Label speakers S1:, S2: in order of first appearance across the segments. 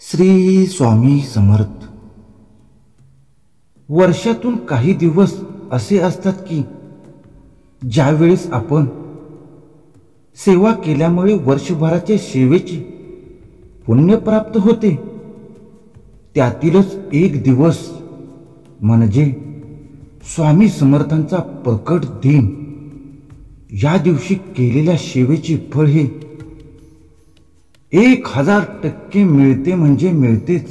S1: श्री स्वामी समर्थ. वर्षातून काही दिवस असे असतात की ज्यावेळेस आपण सेवा केल्यामुळे वर्षभराच्या सेवेची पुण्य प्राप्त होते. त्यातीलच एक दिवस म्हणजे स्वामी समर्थांचा प्रकट दिन. या दिवशी केलेल्या सेवेची फळ हे 1000% मिळते म्हणजे मिळतेच,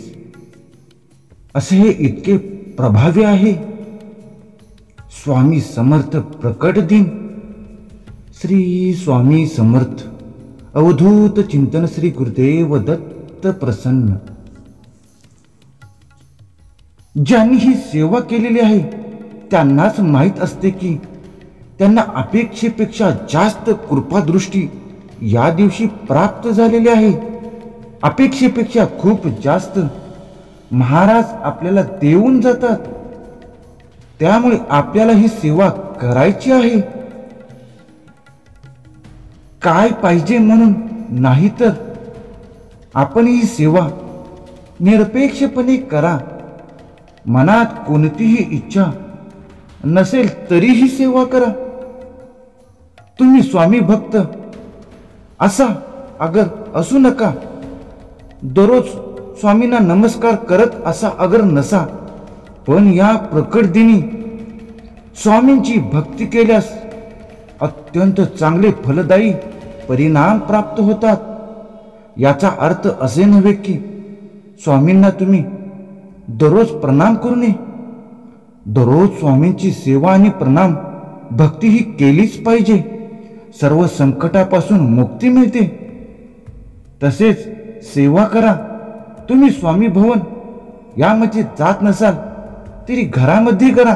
S1: असे हे इतके प्रभावी आहे. स्वामी समर्थ प्रकट दिन. श्री स्वामी समर्थ. अवधूत चिंतन. श्री गुरुदेव दत्त प्रसन्न. ज्यांनी ही सेवा केलेली आहे त्यांनाच माहीत असते की त्यांना अपेक्षेपेक्षा जास्त कृपादृष्टी या दिवशी प्राप्त झालेली आहे. अपेक्षेपेक्षा खूप जास्त महाराज आपल्याला देऊन जातात. त्यामुळे आपल्याला ही सेवा करायची आहे. काय पाहिजे म्हणून नाही, तर आपण ही सेवा निरपेक्षपणे करा. मनात कोणतीही इच्छा नसेल तरीही सेवा करा. तुम्ही स्वामी भक्त असा अगर असू नका. दररोज स्वामींना नमस्कार करत असा अगर नसा, पण या प्रकट दिनी स्वामींची भक्ती केल्यास अत्यंत चांगले फलदायी परिणाम प्राप्त होतात. याचा अर्थ असे नव्हे की स्वामींना तुम्ही दररोज प्रणाम करू नये. दररोज स्वामींची सेवा आणि प्रणाम भक्ती ही केलीच पाहिजे. सर्व संकटापासून मुक्ती मिळते. तसेच सेवा करा. तुम्ही स्वामी भवन यामध्ये जात नसाल तरी घरामध्ये करा.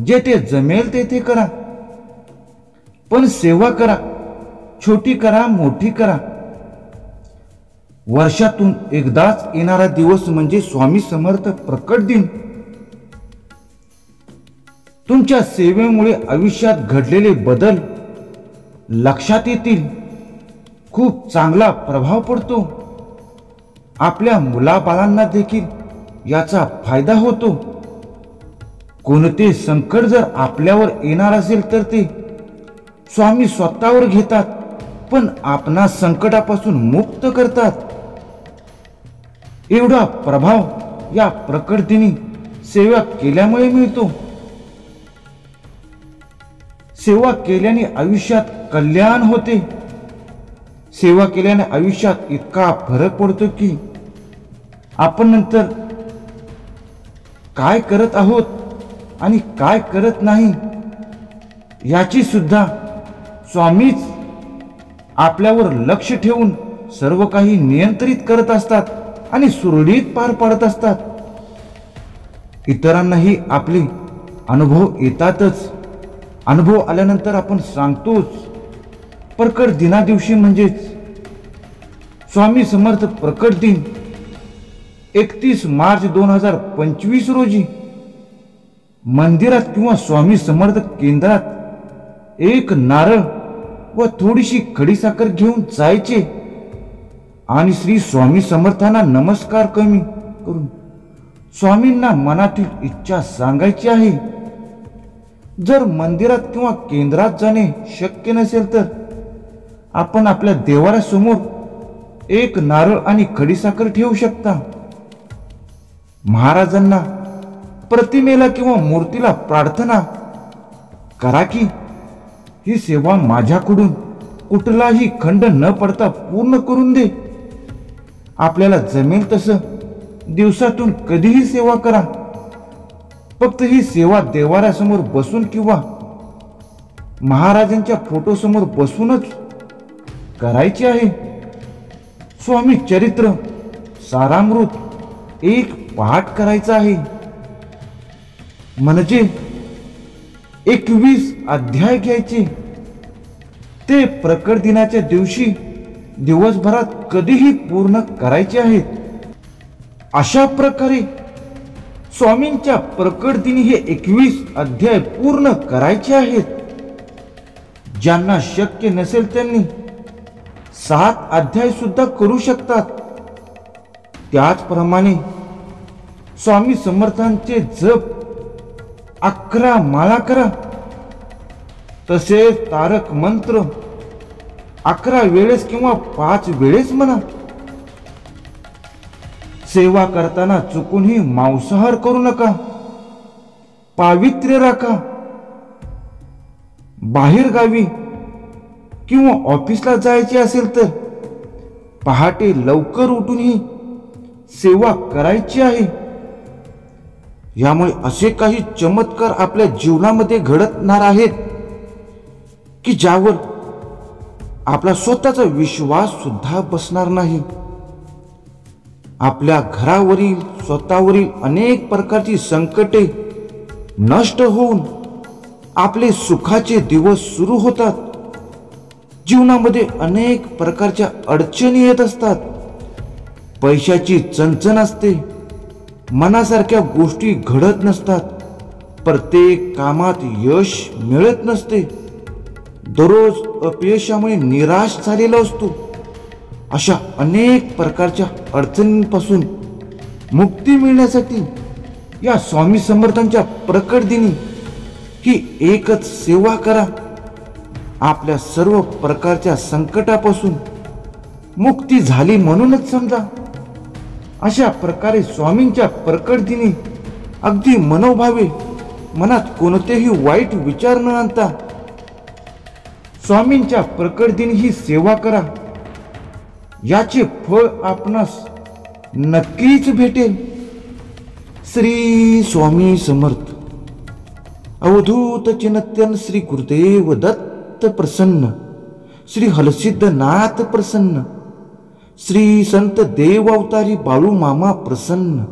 S1: जेथे जमेल तेथे करा, पण सेवा करा. छोटी करा, मोठी करा. वर्षातून एकदाच येणारा दिवस म्हणजे स्वामी समर्थ प्रकट दिन. तुमच्या सेवेमुळे आयुष्यात घडलेले बदल लक्षात येतील. खूप चांगला प्रभाव पडतो. आपल्या मुलाबाळांना देखील याचा फायदा होतो. कोणते संकट जर आपल्यावर येणार असेल तर ते स्वामी स्वतःवर घेतात, पण आपणा संकटापासून मुक्त करतात. एवढा प्रभाव या प्रकट दिनी सेवा केल्यामुळे मिळतो. सेवा केल्याने आयुष्यात कल्याण होते. सेवा केल्याने आयुष्यात इतका फरक पडतो की आपण नंतर काय करत आहोत आणि काय करत नाही याची सुद्धा स्वामीच आपल्यावर लक्ष ठेवून सर्व काही नियंत्रित करत असतात आणि सुरळीत पार पाडत असतात. इतरांनाही आपले अनुभव येतातच. अनुभव आल्यानंतर आपण सांगतोच. प्रकट दिना दिवशी म्हणजेच स्वामी समर्थ प्रकट दिन 31 मार्च 2025 रोजी मंदिरात किंवा स्वामी समर्थ केंद्रात एक नारळ व थोडीशी खडीसाखर घेऊन जायचे आणि श्री स्वामी समर्थांना नमस्कार करून स्वामींना मनातील इच्छा सांगायची आहे. जर मंदिरात किंवा केंद्रात जाणे शक्य नसेल तर आपण आपल्या देवाऱ्यासमोर एक नारळ आणि खडीसाखर ठेवू शकता. महाराजांना, प्रतिमेला किंवा मूर्तीला प्रार्थना करा की ही सेवा माझ्याकडून कुठलाही खंड न पडता पूर्ण करून दे. आपल्याला जमेल तसं दिवसातून कधीही सेवा करा. फक्त ही सेवा देवाऱ्यासमोर बसून किंवा महाराजांच्या फोटोसमोर बसूनच करायची आहे. स्वामी चरित्र सारामृत एक पाठ करायचा आहे. म्हणजे 21 अध्याय घ्यायचे. ते प्रकट दिनाच्या दिवशी दिवसभरात कधीही पूर्ण करायचे आहेत. अशा प्रकारे स्वामींच्या प्रकट दिनी हे 21 अध्याय पूर्ण करायचे आहेत. ज्यांना शक्य नसेल त्यांनी 7 अध्याय सुद्धा करू शकतात. त्याचप्रमाणे स्वामी समर्थांचे जप 11 माळा करा, तसेच तारक मंत्र 11 वेळेस किंवा 5 वेळेस म्हणा. सेवा करताना चुकूनही मांसाहार करू नका. पावित्र्य राखा. बाहेर गावी किंवा ऑफिसला जायचे असेल तर पहाटे लवकर उठूनही सेवा करायची आहे. यामुळे असे काही चमत्कार आपल्या जीवनामध्ये घडणार आहेत की ज्यावर आपला स्वतःचा विश्वास सुद्धा बसणार नाही. आपल्या घरावरील, स्वतःवरील अनेक प्रकारची संकटे नष्ट होऊन आपले सुखाचे दिवस सुरू होतात. जीवनामध्ये अनेक प्रकारच्या अडचणी येत असतात. पैशाची चणचण असते. मनासारख्या गोष्टी घडत नसतात. प्रत्येक कामात यश मिळत नसते. दररोज अपयशामुळे निराश झालेला असतो. अशा अनेक प्रकारच्या अडचणींपासून मुक्ती मिळण्यासाठी या स्वामी समर्थांच्या प्रकट दिनी ही एकच सेवा करा. आपल्या सर्व प्रकारच्या संकटापासून मुक्ती झाली म्हणूनच समजा. अशा प्रकारे स्वामींच्या प्रकट दिनी अगदी मनोभावे, मनात कोणतेही वाईट विचार न आणता स्वामींच्या प्रकट दिनी ही सेवा करा. याचे फळ आपणास नक्कीच भेटेल. श्री स्वामी समर्थ. अवधूत चिंतन श्री गुरुदेव दत्त प्रसन्न. श्री हलसिद्धनाथ प्रसन्न. श्री संत देव अवतारी बाळू मामा प्रसन्न.